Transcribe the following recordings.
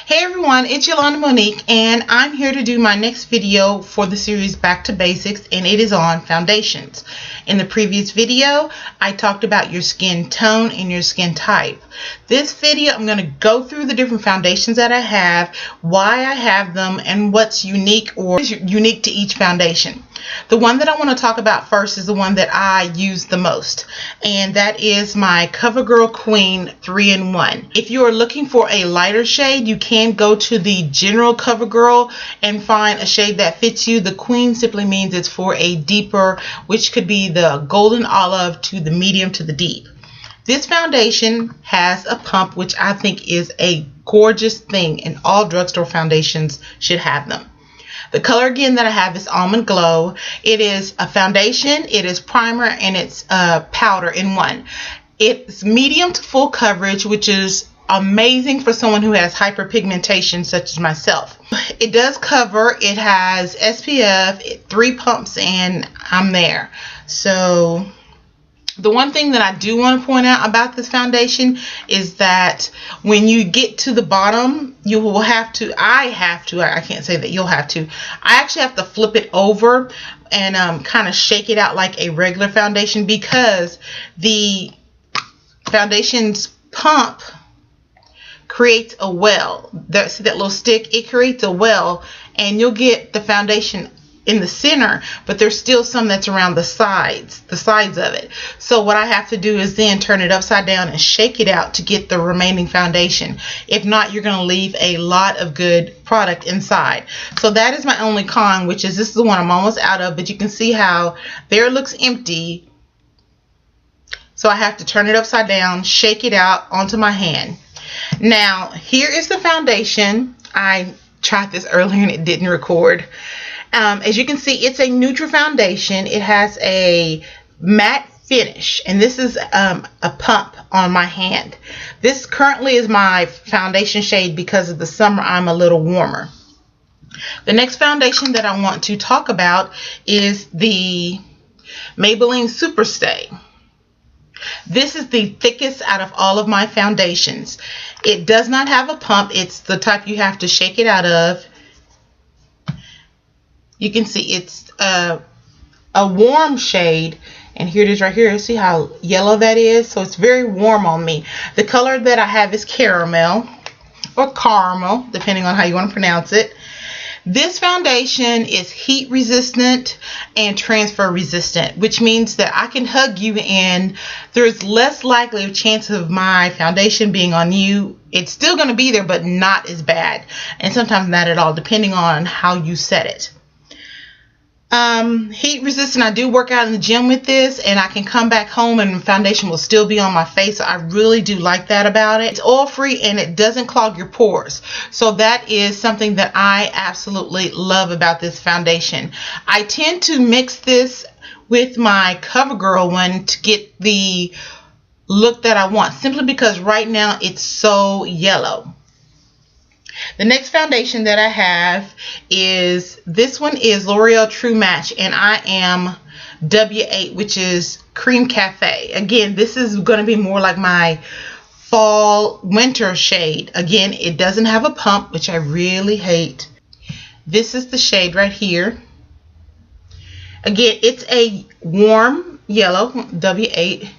Hey everyone, it's Yolanda-Monique and I'm here to do my next video for the series Back to Basics, and it is on foundations. In the previous video, I talked about your skin tone and your skin type. This video, I'm going to go through the different foundations that I have, why I have them, and what's unique or is unique to each foundation. The one that I want to talk about first is the one that I use the most, and that is my CoverGirl Queen 3-in-1. If you are looking for a lighter shade, you can go to the general CoverGirl and find a shade that fits you. The Queen simply means it's for a deeper, which could be the golden olive to the medium to the deep. This foundation has a pump, which I think is a gorgeous thing, and all drugstore foundations should have them. The color again that I have is Almond Glow. It is a foundation, it is primer, and it's powder in one. It's medium to full coverage, which is amazing for someone who has hyperpigmentation such as myself. It does cover, it has SPF, 3 pumps, and I'm there. So the one thing that I do want to point out about this foundation is that when you get to the bottom, you will have to, I can't say that you'll have to, I actually have to flip it over and kind of shake it out like a regular foundation, because the foundation's pump creates a well. See that little stick? It creates a well, and you'll get the foundation in the center, but there's still some that's around the sides of it. So what I have to do is then turn it upside down and shake it out to get the remaining foundation. If not, you're going to leave a lot of good product inside. So that is my only con, which is this is the one I'm almost out of, but you can see how there it looks empty. So I have to turn it upside down, shake it out onto my hand. Now here is the foundation. I tried this earlier and it didn't record. As you can see, it's a neutral foundation. It has a matte finish, and this is a pump on my hand. This currently is my foundation shade because of the summer. I'm a little warmer. The next foundation that I want to talk about is the Maybelline Superstay. This is the thickest out of all of my foundations. It does not have a pump. It's the type you have to shake it out of. You can see it's a warm shade, and here it is right here. See how yellow that is? So it's very warm on me. The color that I have is caramel or caramel, depending on how you want to pronounce it. This foundation is heat resistant and transfer resistant, which means that I can hug you and there's less likely a chance of my foundation being on you. It's still going to be there, but not as bad, and sometimes not at all, depending on how you set it. Heat resistant. I do work out in the gym with this, and I can come back home and the foundation will still be on my face. So I really do like that about it. It's oil free and it doesn't clog your pores. So that is something that I absolutely love about this foundation. I tend to mix this with my CoverGirl one to get the look that I want, simply because right now it's so yellow. The next foundation that I have is, this one is L'Oreal True Match, and I am W8, which is Cream Cafe. Again, this is going to be more like my fall winter shade. Again, it doesn't have a pump, which I really hate. This is the shade right here. Again, it's a warm yellow, W8.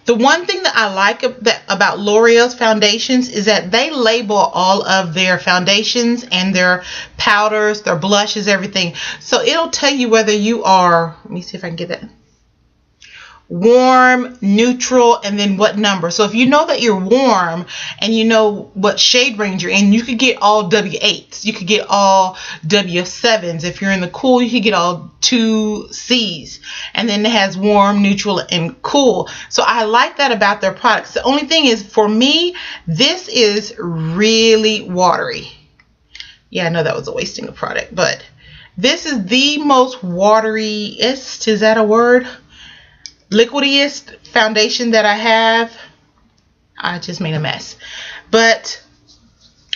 The one thing that I like about L'Oreal's foundations is that they label all of their foundations and their powders, their blushes, everything. So it'll tell you whether you are, let me see if I can get that, warm, neutral, and then what number. So if you know that you're warm and you know what shade range you're in, you could get all W8s. You could get all W7s. If you're in the cool, you could get all 2Cs. And then it has warm, neutral, and cool. So I like that about their products. The only thing is, for me, this is really watery. Yeah, I know that was a wasting of product, but this is the most wateryest, is that a word? Liquidiest foundation that I have. I just made a mess, but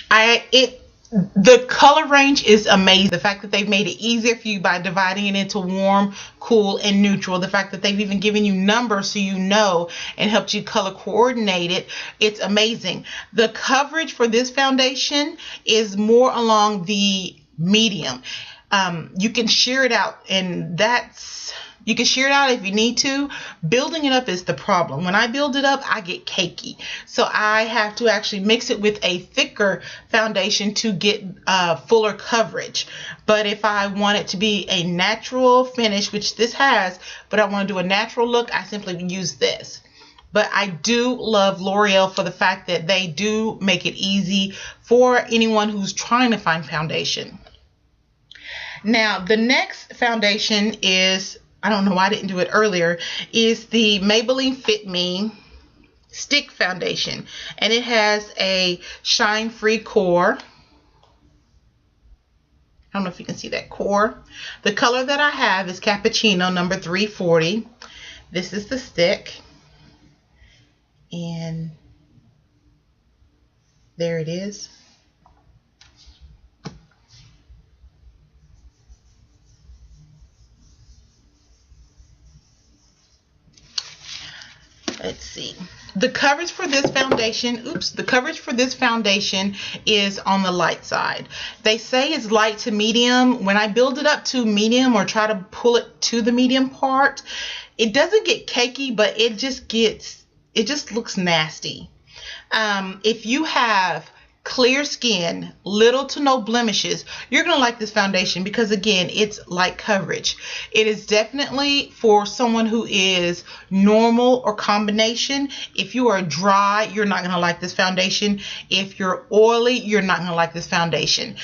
it The color range is amazing. The fact that they've made it easier for you by dividing it into warm, cool, and neutral. The fact that they've even given you numbers so you know and helped you color coordinate it. It's amazing. The coverage for this foundation is more along the medium. You can sheer it out, and you can sheer it out if you need to. Building it up is the problem. When I build it up, I get cakey. So I have to actually mix it with a thicker foundation to get fuller coverage. But if I want it to be a natural finish, which this has, but I want to do a natural look, I simply use this. But I do love L'Oreal for the fact that they do make it easy for anyone who's trying to find foundation. Now, the next foundation is, I don't know why I didn't do it earlier, is the Maybelline Fit Me Stick Foundation. And it has a shine-free core. I don't know if you can see that core. The color that I have is Cappuccino number 340. This is the stick. And there it is. Let's see. The coverage for this foundation, is on the light side. They say it's light to medium. When I build it up to medium or try to pull it to the medium part, it doesn't get cakey, but it just looks nasty. If you have clear skin, little to no blemishes, you're going to like this foundation because, again, it's light coverage. It is definitely for someone who is normal or combination. If you are dry, you're not going to like this foundation. If you're oily, you're not going to like this foundation.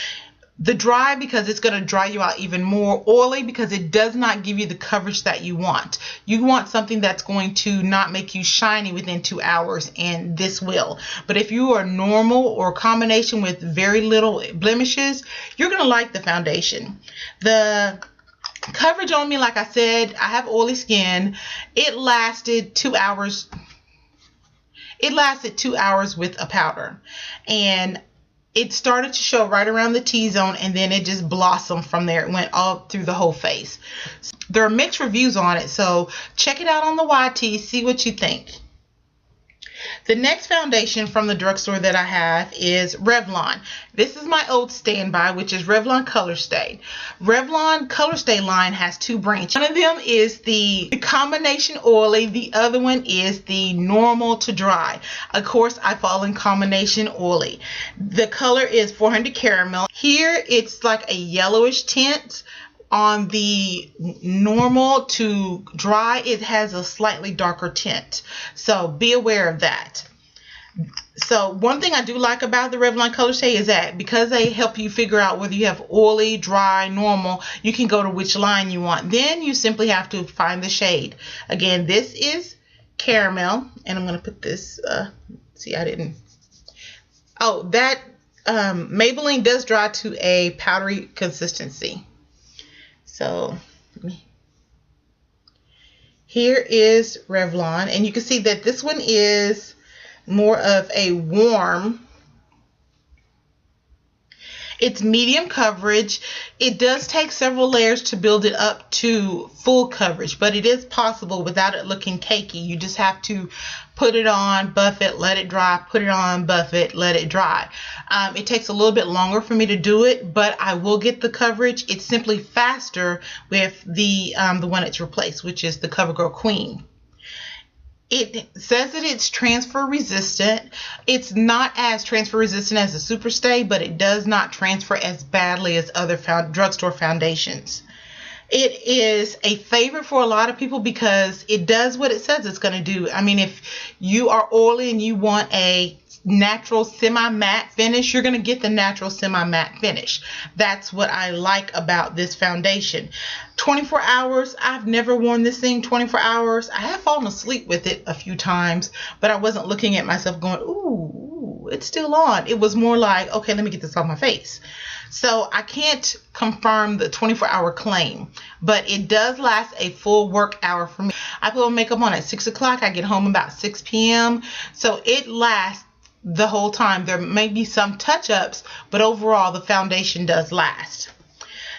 The dry, because it's going to dry you out even more. Oily, because it does not give you the coverage that you want. You want something that's going to not make you shiny within 2 hours, and this will. But if you are normal or combination with very little blemishes, you're going to like the foundation. The coverage on me, like I said, I have oily skin. It lasted 2 hours. It lasted 2 hours with a powder. And it started to show right around the T-zone, and then it just blossomed from there. It went all through the whole face. There are mixed reviews on it, so check it out on the YT, see what you think. The next foundation from the drugstore that I have is Revlon. This is my old standby, which is Revlon Color Stay. Revlon Color Stay line has two branches. One of them is the combination oily. The other one is the normal to dry. Of course, I fall in combination oily. The color is 400 Caramel. Here, it's like a yellowish tint. On the normal to dry, it has a slightly darker tint. So be aware of that. So one thing I do like about the Revlon Color Stay is that because they help you figure out whether you have oily, dry, normal, you can go to which line you want. Then you simply have to find the shade. Again, this is Caramel, and I'm going to put this, see, I didn't. Oh, that Maybelline does dry to a powdery consistency. So here is Revlon, and you can see that this one is more of a warm. It's medium coverage. It does take several layers to build it up to full coverage, but it is possible without it looking cakey. You just have to put it on, buff it, let it dry, put it on, buff it, let it dry. It takes a little bit longer for me to do it, but I will get the coverage. It's simply faster with the one it's replaced, which is the CoverGirl Queen. It says that it's transfer resistant. It's not as transfer resistant as the Super Stay, but it does not transfer as badly as other drugstore foundations. It is a favorite for a lot of people because it does what it says it's going to do. I mean, if you are oily and you want a natural semi-matte finish, you're going to get the natural semi-matte finish. That's what I like about this foundation. 24 hours, I've never worn this thing 24 hours. I have fallen asleep with it a few times, but I wasn't looking at myself going, ooh, it's still on. It was more like, okay, let me get this off my face. So I can't confirm the 24-hour claim, but it does last a full work hour for me. I put my makeup on at 6 o'clock. I get home about 6 p.m. So it lasts the whole time. There may be some touch-ups, but overall the foundation does last.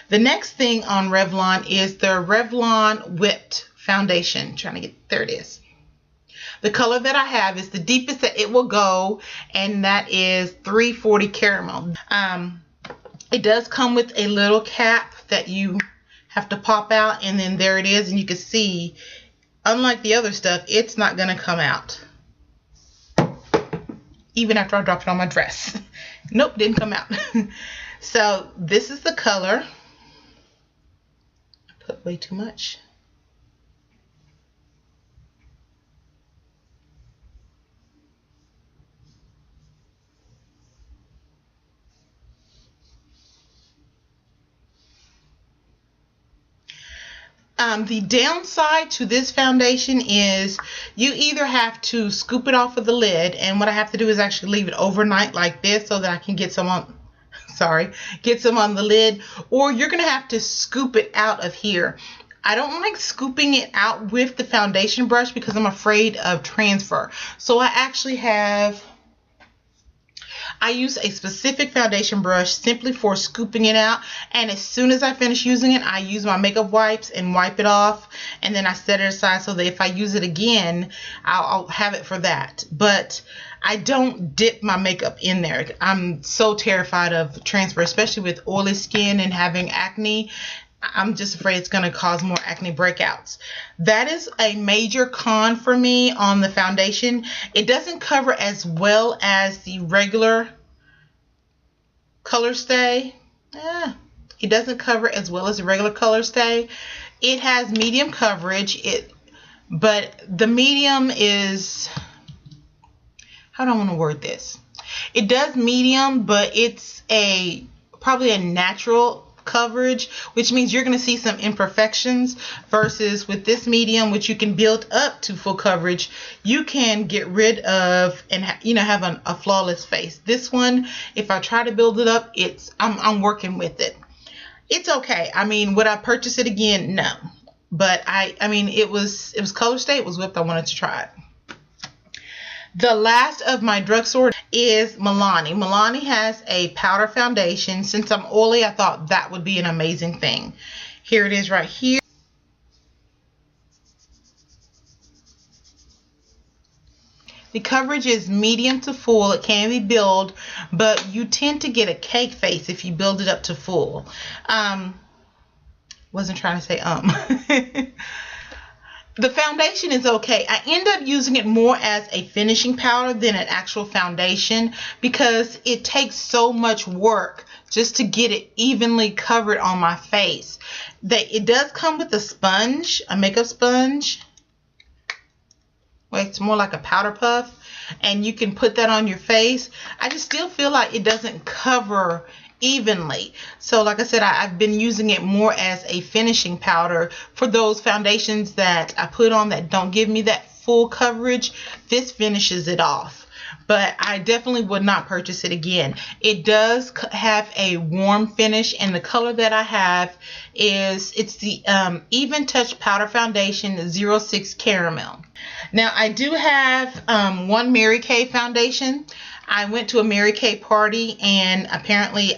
The next thing on Revlon is the Revlon Whipped Foundation. There it is. The color that I have is the deepest that it will go, and that is 340 Caramel. It does come with a little cap that you have to pop out, and then there it is, and you can see, unlike the other stuff, it's not going to come out. Even after I dropped it on my dress. Nope, didn't come out. So this is the color. I put way too much. The downside to this foundation is you either have to scoop it off of the lid, and what I have to do is actually leave it overnight like this so that I can get some on, get some on the lid, or you're going to have to scoop it out of here. I don't like scooping it out with the foundation brush because I'm afraid of transfer. So I use a specific foundation brush simply for scooping it out, and as soon as I finish using it, I use my makeup wipes and wipe it off, and then I set it aside so that if I use it again, I'll have it for that. But I don't dip my makeup in there. I'm so terrified of transfer, especially with oily skin and having acne. I'm just afraid it's going to cause more acne breakouts. That is a major con for me on the foundation. It doesn't cover as well as the regular Color Stay. It doesn't cover as well as the regular Color Stay. It has medium coverage, but the medium is, how do I want to word this? It does medium, but it's probably a natural coverage, which means you're going to see some imperfections, versus with this medium, which you can build up to full coverage, you can get rid of and have a flawless face. This one, if I try to build it up, I'm working with it. It's okay. I mean, would I purchase it again? No, but I mean it was Color Stay, it was whipped. I wanted to try it. The last of my drugstore is Milani. Milani has a powder foundation. Since I'm oily, I thought that would be an amazing thing. Here it is right here. The coverage is medium to full. It can be built, but you tend to get a cake face if you build it up to full. Wasn't trying to say The foundation is okay. I end up using it more as a finishing powder than an actual foundation because it takes so much work just to get it evenly covered on my face. It does come with a sponge, a makeup sponge. Well, it's more like a powder puff, and you can put that on your face. I just still feel like it doesn't cover evenly. So like I said, I've been using it more as a finishing powder for those foundations that I put on that don't give me that full coverage. This finishes it off, but I definitely would not purchase it again. It does have a warm finish, and the color that I have is the Even Touch Powder Foundation 06 Caramel. Now I do have one Mary Kay foundation. I went to a Mary Kay party, and apparently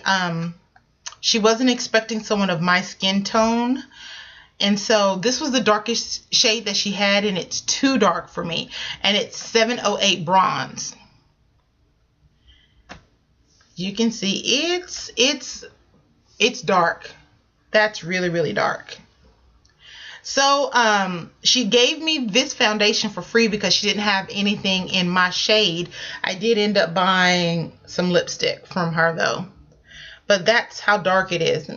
she wasn't expecting someone of my skin tone. And so this was the darkest shade that she had, and it's too dark for me. And it's 708 Bronze. You can see it's dark. That's really, really dark. So she gave me this foundation for free because she didn't have anything in my shade. I did end up buying some lipstick from her though, but that's how dark it is.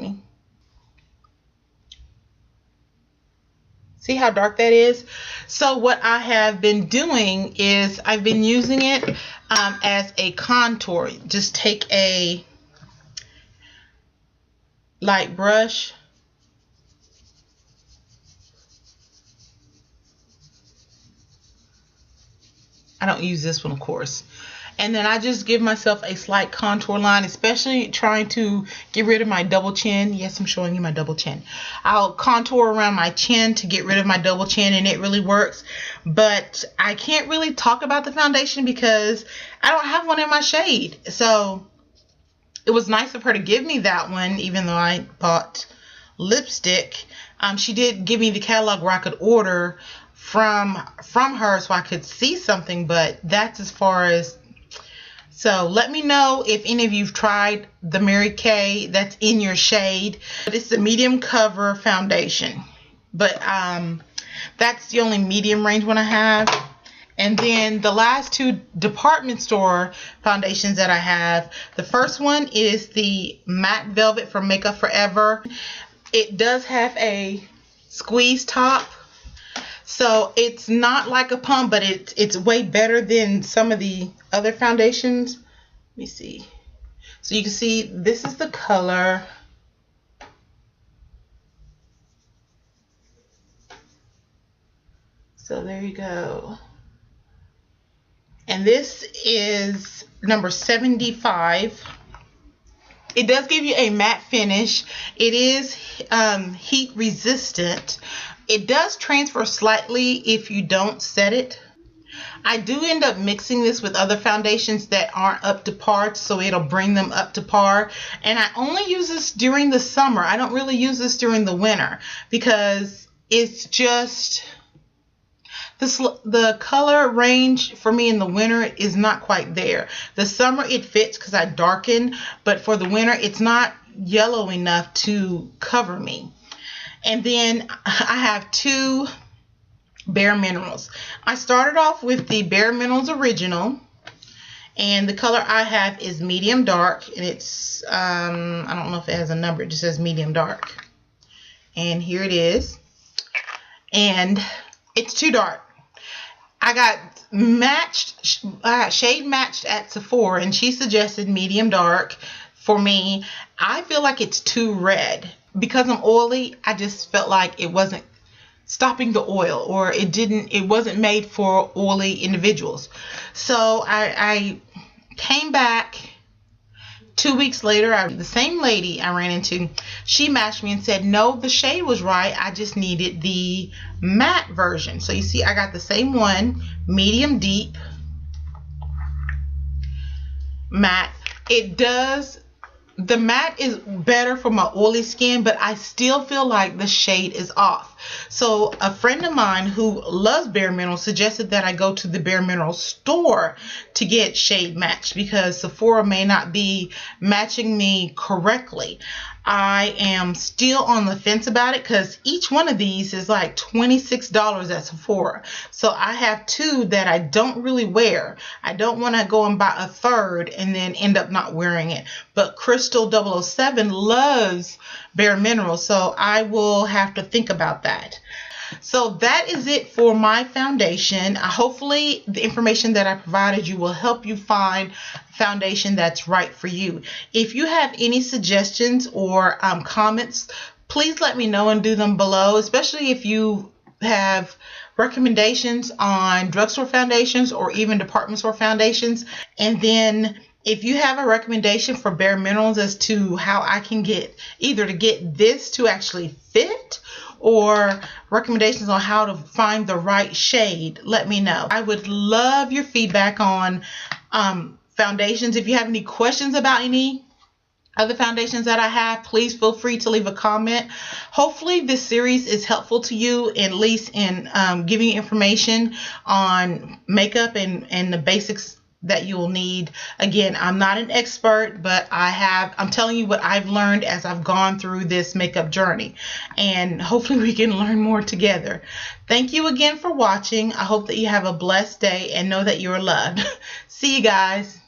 See how dark that is? So what I have been doing is I've been using it as a contour. Just take a light brush, I don't use this one, of course, And then I just give myself a slight contour line, especially trying to get rid of my double chin. Yes, I'm showing you my double chin. I'll contour around my chin to get rid of my double chin, and it really works. But I can't really talk about the foundation because I don't have one in my shade. So it was nice of her to give me that one, even though I bought lipstick. She did give me the catalog where I could order from her so I could see something, but that's as far as. So let me know if any of you've tried the Mary Kay that's in your shade. But it's the medium cover foundation. But that's the only medium range one I have. And then the last two department store foundations that I have. The first one is the Matte Velvet from Makeup Forever. It does have a squeeze top. So it's not like a pump, but it's way better than some of the other foundations. Let me see. So you can see this is the color. So there you go. And this is number 75. It does give you a matte finish. It is heat resistant. It does transfer slightly if you don't set it. I do end up mixing this with other foundations that aren't up to par, so it'll bring them up to par. And I only use this during the summer. I don't really use this during the winter because it's just the color range for me in the winter is not quite there. The summer it fits because I darken, but for the winter it's not yellow enough to cover me. And then I have two Bare Minerals. I started off with the Bare Minerals Original, and the color I have is medium dark, and it's I don't know if it has a number, it just says medium dark. And here it is. And it's too dark. I got shade matched at Sephora, and she suggested medium dark for me. I feel like it's too red. Because I'm oily, I just felt like it wasn't stopping the oil, or it wasn't made for oily individuals. So I came back 2 weeks later. The same lady I ran into, she matched me and said, no, the shade was right. I just needed the matte version. So you see, I got the same one, medium deep matte. The matte is better for my oily skin, but I still feel like the shade is off. So a friend of mine who loves Bare Minerals suggested that I go to the Bare Minerals store to get shade matched because Sephora may not be matching me correctly. I am still on the fence about it because each one of these is like $26 at Sephora. So I have two that I don't really wear. I don't want to go and buy a third and then end up not wearing it. But Crystal 007 loves Bare Minerals, so I will have to think about that. So that is it for my foundation. Hopefully the information that I provided you will help you find foundation that's right for you. If you have any suggestions or comments, please let me know and do them below, especially if you have recommendations on drugstore foundations or even department store foundations. And then if you have a recommendation for Bare Minerals as to how I can get either to get this to actually fit, or recommendations on how to find the right shade, let me know. I would love your feedback on foundations. If you have any questions about any other foundations that I have, please feel free to leave a comment. Hopefully this series is helpful to you, at least in giving you information on makeup and the basics that you'll need. Again, I'm not an expert, but I'm telling you what I've learned as I've gone through this makeup journey, and hopefully we can learn more together. Thank you again for watching. I hope that you have a blessed day and know that you're loved. See you guys.